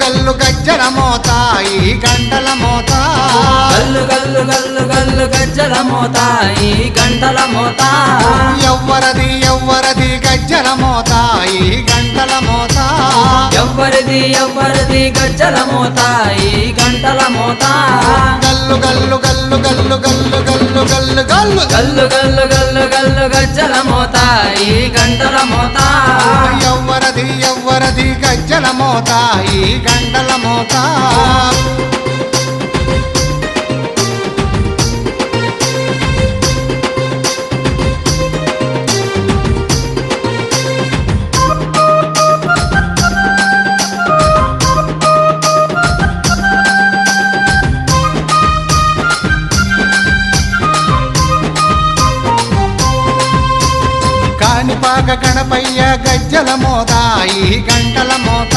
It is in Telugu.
గల్లు గజ్జల మోత ఈ గంటల మోత గల్లు గల్లు గల్లు గల్లు గజ్జల మోత ఈ గంటల మోత ఎవ్వరది ఎవ్వరది గజ్జల మోత ఈ గంటల మోత ఎవ్వరిది ఎవ్వరిది గజ్జల మోత ఈ గంటల మోత గల్లు గల్లు గల్లు గల్లు గల్లు గల్లు గల్లు గల్లు గల్లు గల్లు గల్లు గల్లు గజ్జల మోత ఈ గంటల మోత ఎవ్వరది ఎవ్వరది గజ్జల మోత ఈ గంటల మోత కాణిపాక గణపయ్య గజ్జల మోత ఈ గంటల మోత